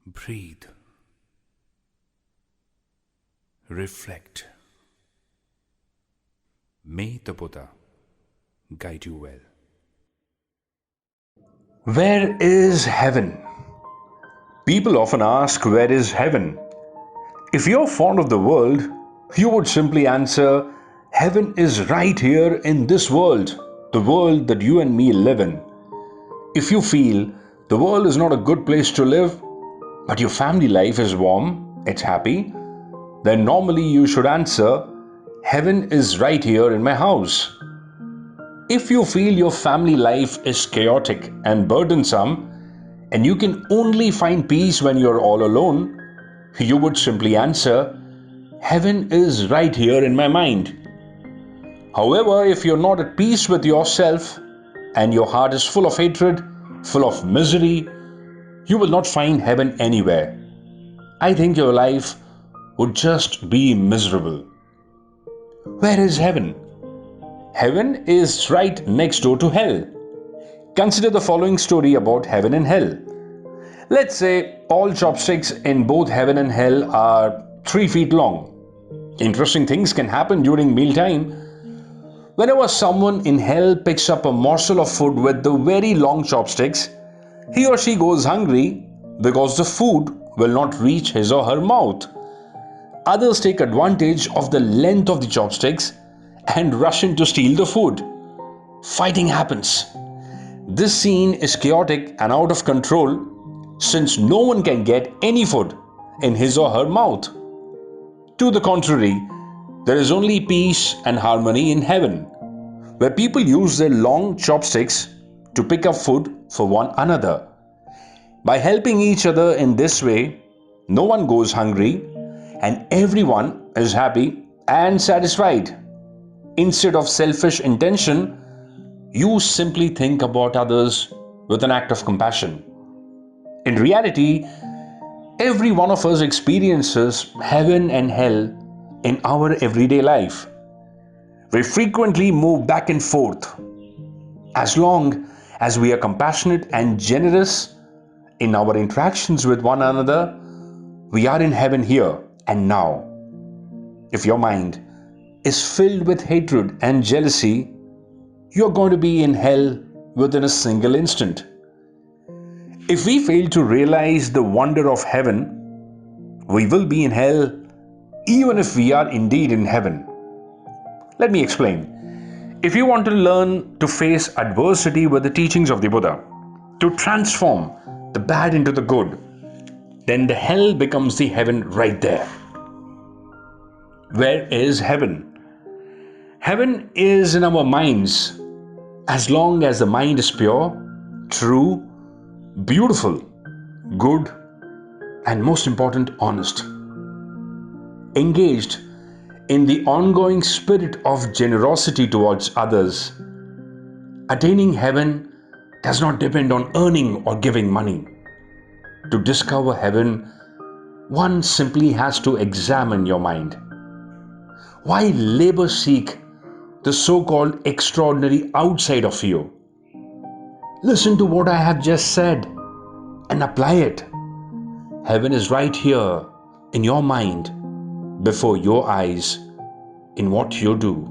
Breathe. Reflect. May the Buddha guide you well. Where is heaven? People often ask, where is heaven? If you're fond of the world, you would simply answer, heaven is right here in this world, the world that you and me live in. If you feel the world is not a good place to live, but your family life is warm, it's happy, then normally you should answer, heaven is right here in my house. If you feel your family life is chaotic and burdensome, and you can only find peace when you're all alone, you would simply answer, heaven is right here in my mind. However, if you're not at peace with yourself and your heart is full of hatred, full of misery, you will not find heaven anywhere. I think your life would just be miserable. Where is heaven? Heaven is right next door to hell. Consider the following story about heaven and hell. Let's say all chopsticks in both heaven and hell are 3 feet long. Interesting things can happen during mealtime. Whenever someone in hell picks up a morsel of food with the very long chopsticks, he or she goes hungry because the food will not reach his or her mouth. Others take advantage of the length of the chopsticks and rush in to steal the food. Fighting happens. This scene is chaotic and out of control since no one can get any food in his or her mouth. To the contrary, there is only peace and harmony in heaven, where people use their long chopsticks to pick up food for one another. By helping each other in this way, no one goes hungry and everyone is happy and satisfied. Instead of selfish intention, you simply think about others with an act of compassion. In reality, every one of us experiences heaven and hell in our everyday life. We frequently move back and forth. As long as we are compassionate and generous in our interactions with one another, we are in heaven here and now. If your mind is filled with hatred and jealousy, you're going to be in hell within a single instant. If we fail to realize the wonder of heaven, we will be in hell even if we are indeed in heaven. Let me explain. If you want to learn to face adversity with the teachings of the Buddha, to transform the bad into the good, then the hell becomes the heaven right there. Where is heaven? Heaven is in our minds as long as the mind is pure, true, beautiful, good, and most important, honest. Engaged in the ongoing spirit of generosity towards others. Attaining heaven does not depend on earning or giving money. To discover heaven, one simply has to examine your mind. Why labor seek the so-called extraordinary outside of you? Listen to what I have just said and apply it. Heaven is right here in your mind, before your eyes, in what you do.